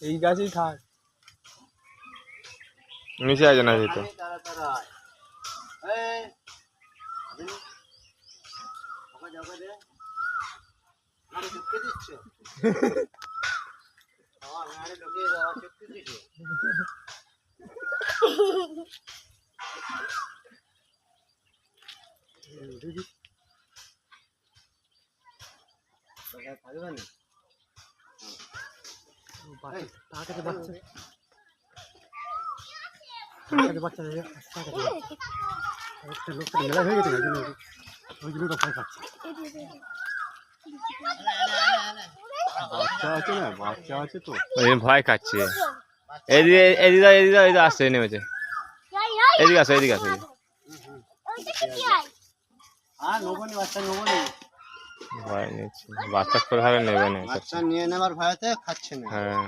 এই গাছেই থাক, নিচে আছে না যেতে। বাচ্চা আছে তো ভয় খাচ্ছে। এদিকে এদিকে এদিকে এদিকে আসছে, নেমেছে। এদিকে আসো, এদিকে আসো। ভয় নিচ্ছে বাচ্চা, কোথাও নেবে না, বাচ্চা নিয়ে নেবার ভয়তে খাচ্ছে না। হ্যাঁ।